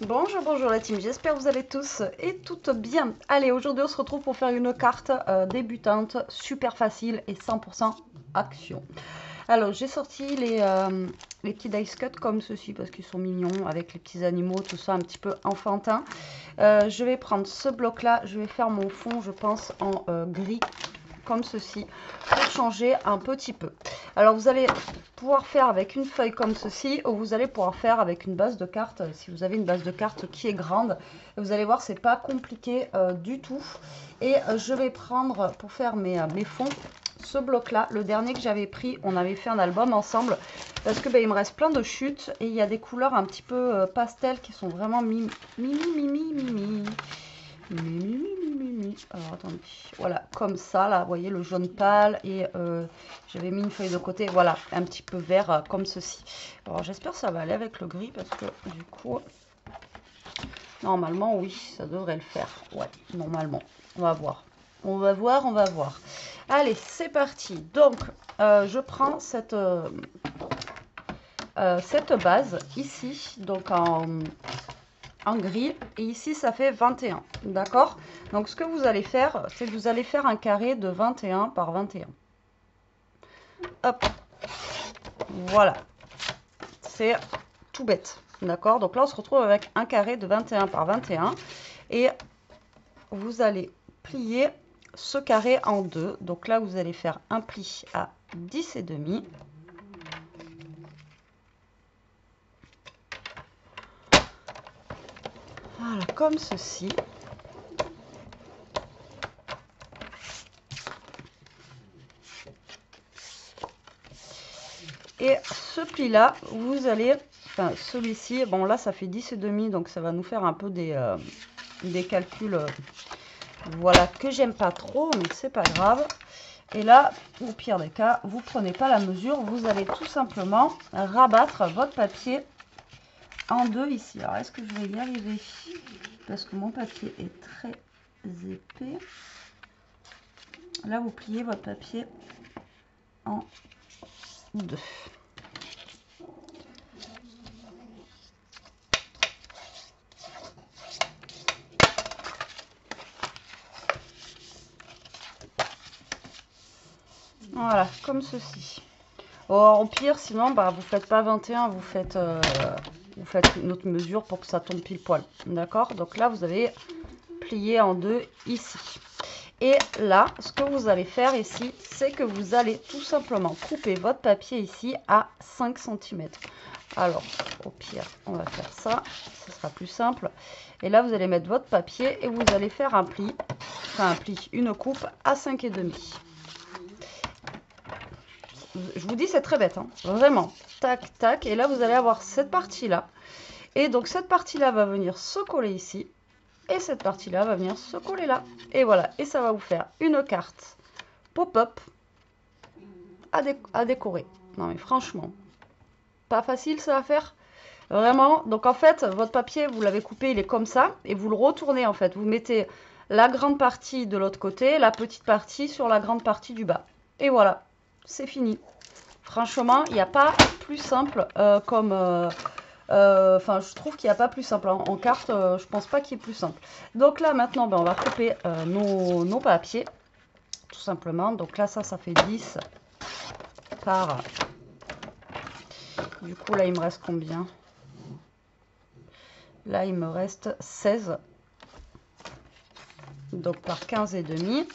Bonjour, bonjour la team, j'espère que vous allez tous et toutes bien. Allez, aujourd'hui on se retrouve pour faire une carte débutante, super facile et 100% action. Alors j'ai sorti les petits dice cut comme ceci parce qu'ils sont mignons avec les petits animaux, tout ça un petit peu enfantin. Je vais prendre ce bloc là, je vais faire mon fond je pense en gris comme ceci pour changer un petit peu. Alors vous allez pouvoir faire avec une feuille comme ceci ou vous allez pouvoir faire avec une base de cartes si vous avez une base de cartes qui est grande. Vous allez voir c'est pas compliqué du tout. Et je vais prendre pour faire mes fonds ce bloc là, le dernier que j'avais pris, on avait fait un album ensemble parce que il me reste plein de chutes et il y a des couleurs un petit peu pastel qui sont vraiment mimi. Alors attendez, voilà, comme ça, là, vous voyez le jaune pâle et j'avais mis une feuille de côté, voilà, un petit peu vert comme ceci. Alors j'espère que ça va aller avec le gris parce que du coup, normalement, oui, ça devrait le faire. Ouais, normalement, on va voir. On va voir, on va voir. Allez, c'est parti. Donc, je prends cette base ici, donc en gris, et ici ça fait 21, d'accord? Donc ce que vous allez faire, c'est que vous allez faire un carré de 21 par 21. Hop, voilà, c'est tout bête, d'accord? Donc là on se retrouve avec un carré de 21 par 21 et vous allez plier ce carré en deux. Donc là vous allez faire un pli à 10,5. Voilà, comme ceci. Et ce pli là, vous allez, enfin celui-ci, bon là ça fait 10,5, donc ça va nous faire un peu des calculs, voilà, que j'aime pas trop, mais c'est pas grave. Et là, au pire des cas, vous prenez pas la mesure, vous allez tout simplement rabattre votre papier en deux ici. Alors est-ce que je vais y arriver? Parce que mon papier est très épais. Là, vous pliez votre papier en deux. Voilà, comme ceci. Au pire, sinon, vous faites pas 21, vous faites une autre mesure pour que ça tombe pile poil. D'accord? Donc là, vous avez plié en deux ici. Et là, ce que vous allez faire ici, c'est que vous allez tout simplement couper votre papier ici à 5 cm. Alors, au pire, on va faire ça. Ce sera plus simple. Et là, vous allez mettre votre papier et vous allez faire un pli, une coupe à 5,5. Je vous dis, c'est très bête, hein, vraiment. Tac, tac. Et là, vous allez avoir cette partie-là. Et donc, cette partie-là va venir se coller ici. Et cette partie-là va venir se coller là. Et voilà. Et ça va vous faire une carte pop-up à décorer. Non, mais franchement, pas facile ça à faire. Vraiment. Donc, en fait, votre papier, vous l'avez coupé, il est comme ça. Et vous le retournez, en fait. Vous mettez la grande partie de l'autre côté, la petite partie sur la grande partie du bas. Et voilà. C'est fini. Franchement, il n'y a pas plus simple je trouve qu'il n'y a pas plus simple. En carte, je pense pas qu'il y ait plus simple. Donc là, maintenant, on va couper nos papiers, tout simplement. Donc là, ça fait 10 par... Du coup, là, il me reste combien? Là, il me reste 16. Donc par 15,5.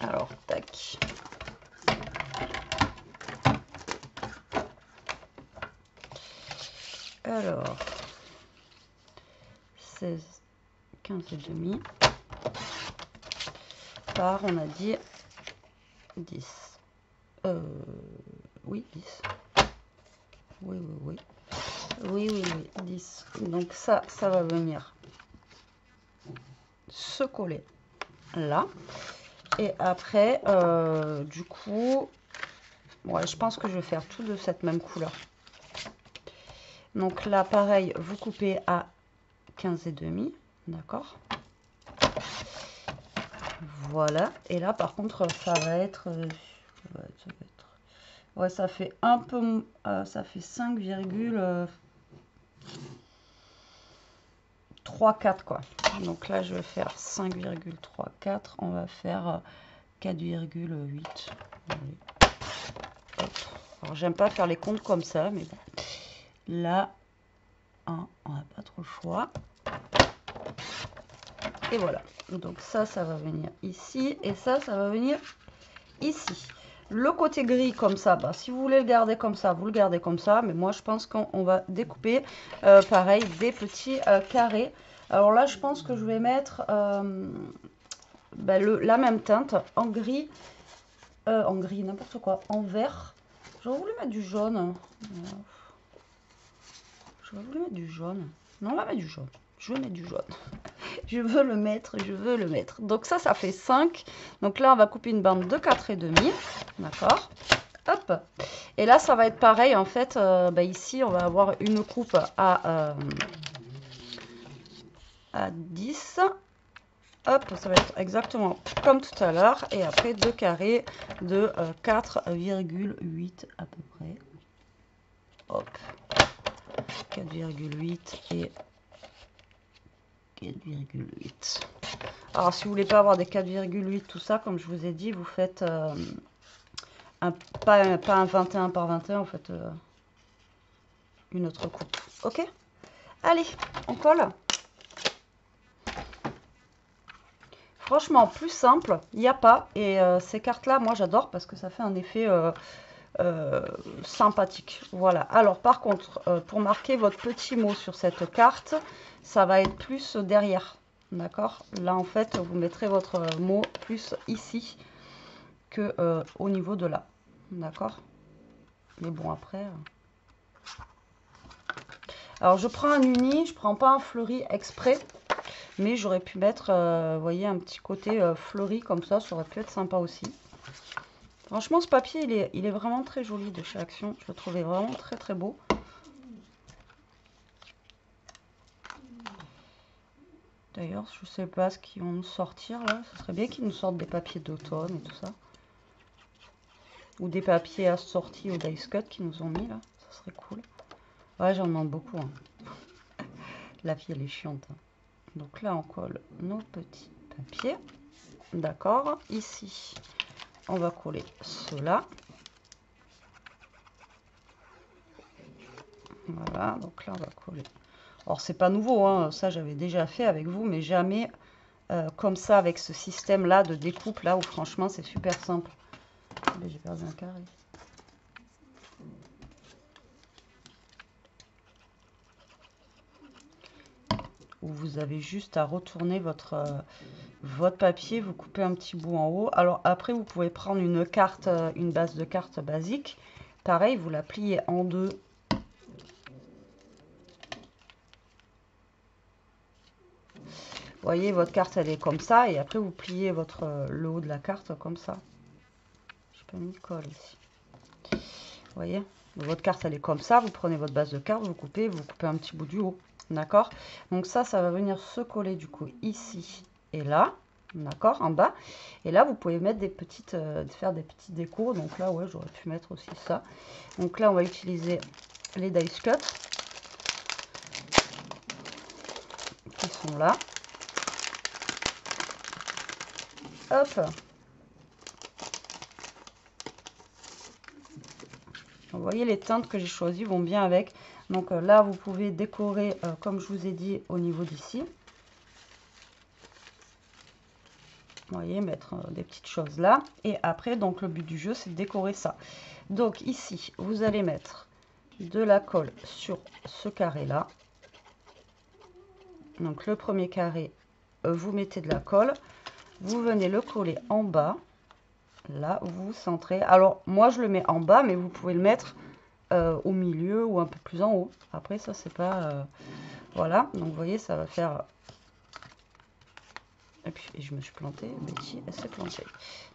Alors, tac. Alors, 16, 15,5 par, on a dit, 10. Oui, 10. Oui, 10. Donc ça va venir se coller là. Et après, du coup, ouais, je pense que je vais faire tout de cette même couleur. Donc là, pareil, vous coupez à 15,5, d'accord? Voilà. Et là, par contre, ça va être... ouais, ça fait un peu... ça fait 5, 5,34 quoi. Donc là, je vais faire 5,34. On va faire 4,8. Alors, j'aime pas faire les comptes comme ça, mais bon. Là, on n'a pas trop le choix. Et voilà. Donc ça va venir ici. Et ça va venir ici. Le côté gris comme ça, bah, si vous voulez le garder comme ça, vous le gardez comme ça. Mais moi, je pense qu'on va découper, pareil, des petits carrés. Alors là, je pense que je vais mettre bah, la même teinte en gris, n'importe quoi, en vert. J'aurais voulu mettre du jaune. J'aurais voulu mettre du jaune. Non, on va mettre du jaune. Je veux mettre du jaune. Je veux le mettre, je veux le mettre. Donc ça fait 5. Donc là, on va couper une bande de 4,5. D'accord. Hop. Et là, ça va être pareil. En fait, bah, ici, on va avoir une coupe à 10. Hop, ça va être exactement comme tout à l'heure. Et après, 2 carrés de 4,8 à peu près. Hop. 4,8 et 4,8. Alors, si vous voulez pas avoir des 4,8, tout ça, comme je vous ai dit, vous faites pas un 21 par 21, en fait, une autre coupe. Ok? Allez, on colle. Franchement, plus simple, il n'y a pas. Et ces cartes-là, moi, j'adore parce que ça fait un effet sympathique. Voilà. Alors, par contre, pour marquer votre petit mot sur cette carte, ça va être plus derrière. D'accord? Là, en fait, vous mettrez votre mot plus ici que au niveau de là. D'accord? Mais bon, après... Alors, je prends un uni, je prends pas un fleuri exprès. Mais j'aurais pu mettre, vous voyez, un petit côté fleuri comme ça aurait pu être sympa aussi. Franchement, ce papier, il est vraiment très joli de chez Action. Je le trouvais vraiment très très beau. D'ailleurs, je sais pas ce qu'ils vont nous sortir là. Ce serait bien qu'ils nous sortent des papiers d'automne et tout ça. Ou des papiers assortis au Dice Cut qu'ils nous ont mis là. Ça serait cool. Ouais, j'en demande beaucoup. Hein. La fille, elle est chiante. Hein. Donc là, on colle nos petits papiers. D'accord. Ici, on va coller cela. Voilà, donc là, on va coller. Alors, c'est pas nouveau, hein, ça, j'avais déjà fait avec vous, mais jamais comme ça, avec ce système-là de découpe, là, où franchement, c'est super simple. J'ai perdu un carré. Où vous avez juste à retourner votre papier, vous coupez un petit bout en haut. Alors après, vous pouvez prendre une carte, une base de carte basique. Pareil, vous la pliez en deux. Vous voyez, votre carte, elle est comme ça. Et après, vous pliez le haut de la carte comme ça. Je peux mis colle ici. Vous voyez, votre carte, elle est comme ça. Vous prenez votre base de carte, vous coupez un petit bout du haut. D'accord? Donc ça va venir se coller du coup ici et là. D'accord? En bas. Et là, vous pouvez mettre faire des petits décos. Donc là, ouais, j'aurais pu mettre aussi ça. Donc là, on va utiliser les Dice Cut qui sont là. Hop. Vous voyez, les teintes que j'ai choisies vont bien avec. Donc là, vous pouvez décorer, comme je vous ai dit, au niveau d'ici. Vous voyez, mettre des petites choses là. Et après, donc le but du jeu, c'est de décorer ça. Donc ici, vous allez mettre de la colle sur ce carré-là. Donc le premier carré, vous mettez de la colle. Vous venez le coller en bas. Là, vous centrez. Alors, moi, je le mets en bas, mais vous pouvez le mettre au milieu ou un peu plus en haut. Après, ça, c'est pas... voilà. Donc, vous voyez, ça va faire... Et puis, je me suis plantée. Betty, elle s'est plantée.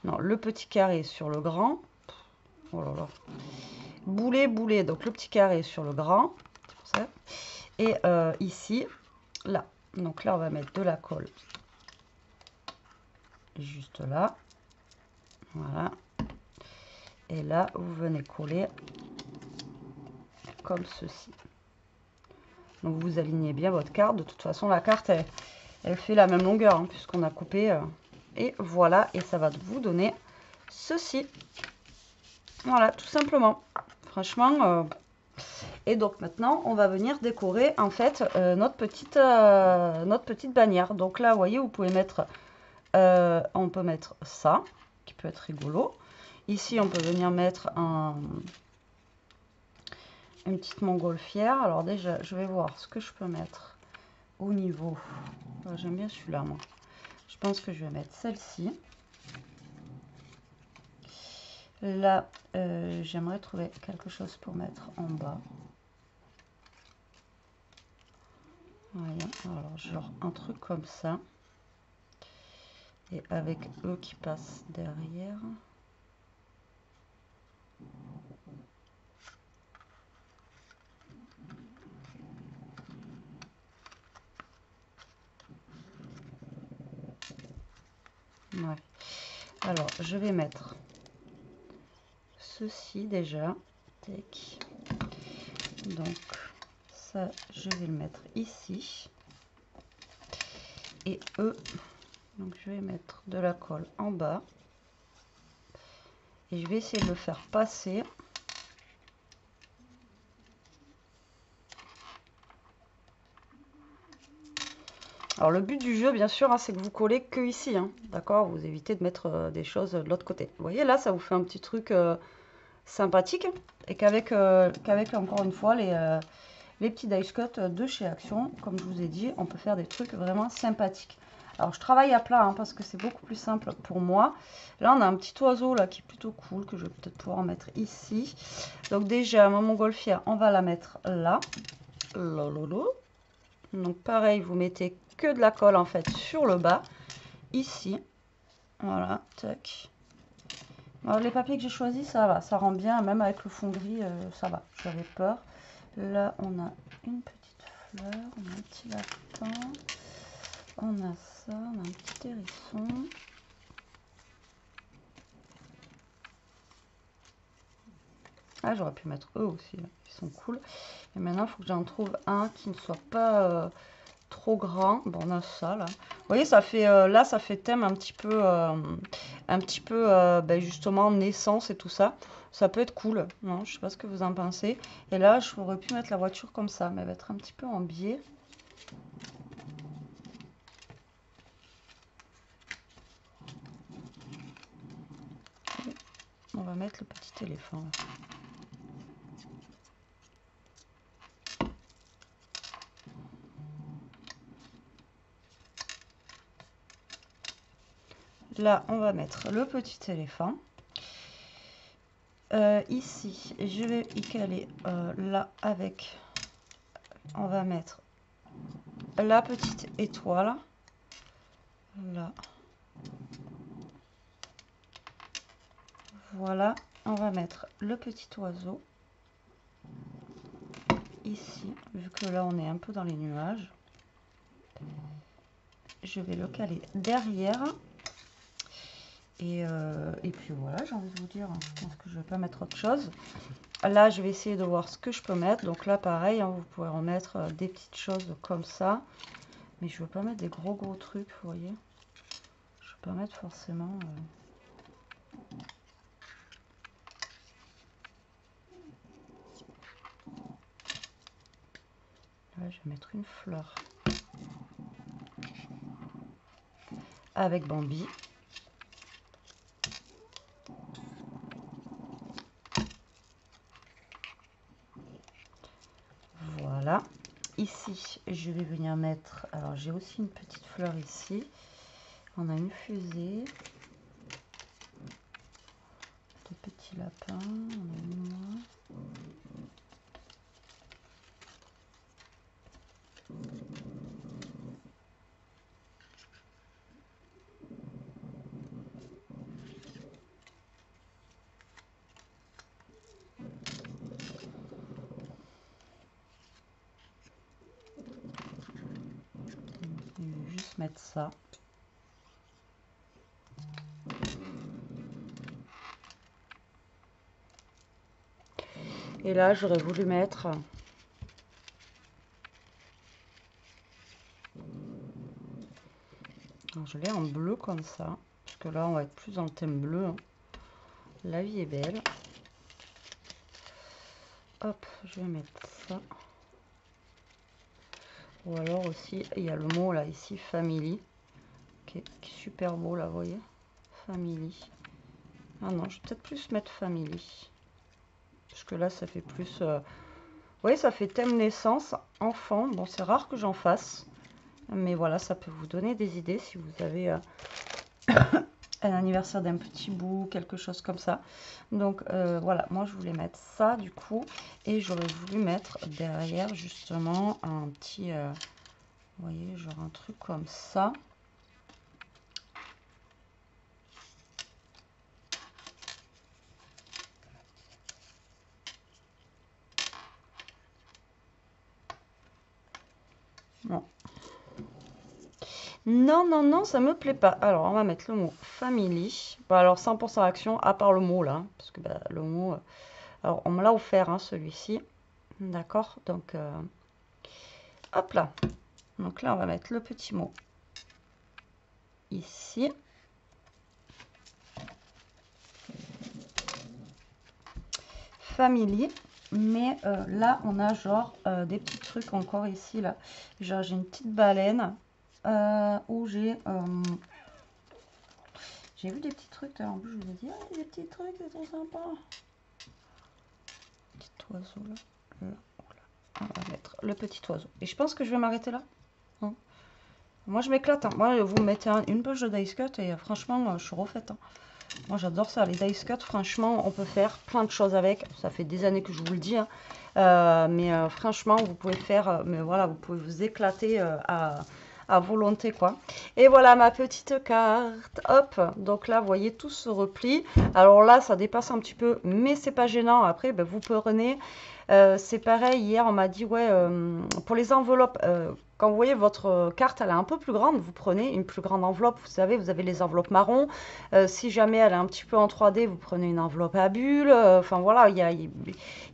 Non, le petit carré sur le grand. Oh là là. Boulet, boulet. Donc, le petit carré sur le grand. C'est pour ça. Et ici, là. Donc, là, on va mettre de la colle. Juste là. Voilà. Et là, vous venez coller comme ceci. Donc vous alignez bien votre carte. De toute façon, la carte, elle fait la même longueur, hein, puisqu'on a coupé. Et voilà, et ça va vous donner ceci. Voilà, tout simplement. Franchement. Et donc maintenant, on va venir décorer en fait notre petite bannière. Donc là, vous voyez, vous pouvez mettre, on peut mettre ça, qui peut être rigolo. Ici, on peut venir mettre une petite montgolfière. Alors déjà, je vais voir ce que je peux mettre au niveau. J'aime bien celui-là, moi. Je pense que je vais mettre celle-ci. Là, j'aimerais trouver quelque chose pour mettre en bas. Voilà, alors genre un truc comme ça. Et avec eux qui passent derrière. Ouais. Alors, je vais mettre ceci déjà. Tac. Donc, ça, je vais le mettre ici. Et eux, donc je vais mettre de la colle en bas. Et je vais essayer de le faire passer. Alors le but du jeu, bien sûr, hein, c'est que vous collez que ici, hein, d'accord? Vous évitez de mettre des choses de l'autre côté. Vous voyez, là, ça vous fait un petit truc sympathique. Et qu'avec, encore une fois, les petits dice cut de chez Action, comme je vous ai dit, on peut faire des trucs vraiment sympathiques. Alors je travaille à plat, hein, parce que c'est beaucoup plus simple pour moi. Là, on a un petit oiseau là qui est plutôt cool, que je vais peut-être pouvoir mettre ici. Donc déjà, ma montgolfière, on va la mettre là. Lololo. Donc pareil, vous mettez que de la colle en fait sur le bas, ici. Voilà, tac. Alors, les papiers que j'ai choisis, ça va, ça rend bien, même avec le fond gris, ça va, j'avais peur. Là, on a une petite fleur, on a un petit lapin, on a ça, on a un petit hérisson. Ah, j'aurais pu mettre eux aussi, là. Ils sont cool. Et maintenant, il faut que j'en trouve un qui ne soit pas trop grand. Bon, on a ça là. Vous voyez, ça fait là, ça fait thème un petit peu, ben, justement naissance et tout ça. Ça peut être cool. Non, je sais pas ce que vous en pensez. Et là, j'aurais pu mettre la voiture comme ça, mais elle va être un petit peu en biais. On va mettre le petit éléphant là. Là, on va mettre le petit éléphant. Ici, je vais y caler là avec... On va mettre la petite étoile. Là. Voilà. On va mettre le petit oiseau. Ici, vu que là, on est un peu dans les nuages. Je vais le caler derrière. Et puis voilà, j'ai envie de vous dire, je pense que je vais pas mettre autre chose. Là, je vais essayer de voir ce que je peux mettre. Donc là, pareil, hein, vous pouvez remettre des petites choses comme ça. Mais je veux pas mettre des gros trucs, vous voyez. Je veux pas mettre forcément... Là, je vais mettre une fleur. Avec Bambi. Voilà. Ici, je vais venir mettre... Alors, j'ai aussi une petite fleur ici. On a une fusée. De petits lapins. On a une noix. Je vais juste mettre ça. Et là, j'aurais voulu mettre Alors, je l'ai en bleu comme ça, parce que là, on va être plus dans le thème bleu. Hein. La vie est belle. Hop, je vais mettre ça. Ou alors aussi, il y a le mot là, ici, family, qui est super beau là, vous voyez. Family. Ah non, je vais peut-être plus mettre family. Parce que là, ça fait plus... Vous voyez, ça fait thème naissance, enfant. Bon, c'est rare que j'en fasse. Mais voilà, ça peut vous donner des idées si vous avez un anniversaire d'un petit bout, quelque chose comme ça. Donc voilà, moi je voulais mettre ça du coup. Et j'aurais voulu mettre derrière justement un petit... vous voyez, genre un truc comme ça. Non. Non, non, non, ça me plaît pas. Alors, on va mettre le mot family. Bon, alors, 100% action, à part le mot, là. Parce que bah, le mot... alors, on me l'a offert, hein, celui-ci. D'accord. Donc, hop là. Donc là, on va mettre le petit mot ici. Family. Mais là, on a genre des petits trucs encore ici, là. Genre, j'ai une petite baleine. Où j'ai vu des petits trucs. En plus, je vous ai dit, ah, des petits trucs, c'est trop sympa. Petit oiseau là. On va mettre le petit oiseau. Et je pense que je vais m'arrêter là. Hein. Moi, je m'éclate. Hein. Moi, vous mettez une poche de dice cut et franchement, je suis refaite. Hein. Moi, j'adore ça. Les dice cut, franchement, on peut faire plein de choses avec. Ça fait des années que je vous le dis. Hein. Mais franchement, vous pouvez faire... mais voilà, vous pouvez vous éclater à volonté quoi. Et voilà ma petite carte, hop, donc là vous voyez tout se replie. Alors là ça dépasse un petit peu mais c'est pas gênant, après ben, vous prenez c'est pareil, hier on m'a dit ouais pour les enveloppes quand vous voyez votre carte elle est un peu plus grande, vous prenez une plus grande enveloppe, vous savez vous avez les enveloppes marron, si jamais elle est un petit peu en 3D vous prenez une enveloppe à bulles, enfin voilà il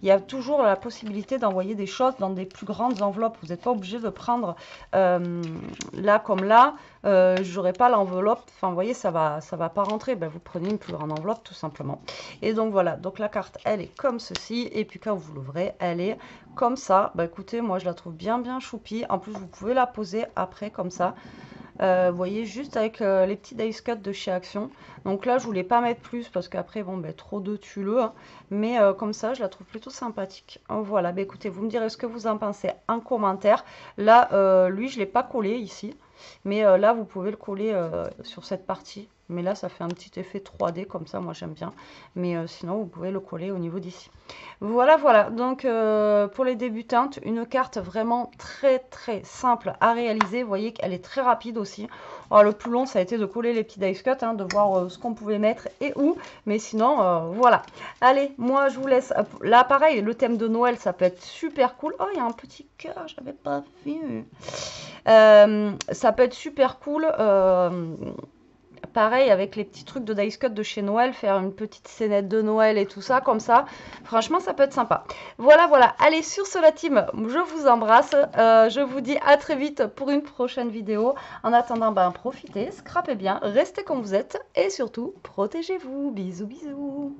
y a toujours la possibilité d'envoyer des choses dans des plus grandes enveloppes, vous n'êtes pas obligé de prendre là comme là, j'aurai pas l'enveloppe, enfin vous voyez ça va pas rentrer, ben, vous prenez une plus grande enveloppe tout simplement. Et donc voilà, donc la carte elle est comme ceci, et puis quand vous l'ouvrez elle est comme ça. Bah écoutez, moi je la trouve bien choupie, en plus vous pouvez la poser après comme ça. Vous voyez, juste avec les petits dice cut de chez Action. Donc là, je voulais pas mettre plus parce qu'après, bon, ben, trop de tulle. Hein. Mais comme ça, je la trouve plutôt sympathique. Voilà, bah, écoutez, vous me direz ce que vous en pensez en commentaire. Là, lui, je l'ai pas collé ici. Mais là, vous pouvez le coller sur cette partie. Mais là, ça fait un petit effet 3D comme ça, moi j'aime bien. Mais sinon, vous pouvez le coller au niveau d'ici. Voilà, voilà. Donc, pour les débutantes, une carte vraiment très simple à réaliser. Vous voyez qu'elle est très rapide aussi. Alors, le plus long, ça a été de coller les petits dice cut, hein, de voir ce qu'on pouvait mettre et où. Mais sinon, voilà. Allez, moi, je vous laisse. Là, pareil, le thème de Noël, ça peut être super cool. Oh, il y a un petit cœur, j'avais pas vu. Ça peut être super cool. Pareil avec les petits trucs de dice cut de chez Noël, faire une petite scénette de Noël et tout ça, comme ça. Franchement, ça peut être sympa. Voilà, voilà. Allez, sur ce, la team, je vous embrasse. Je vous dis à très vite pour une prochaine vidéo. En attendant, ben, profitez, scrapez bien, restez comme vous êtes et surtout, protégez-vous. Bisous, bisous.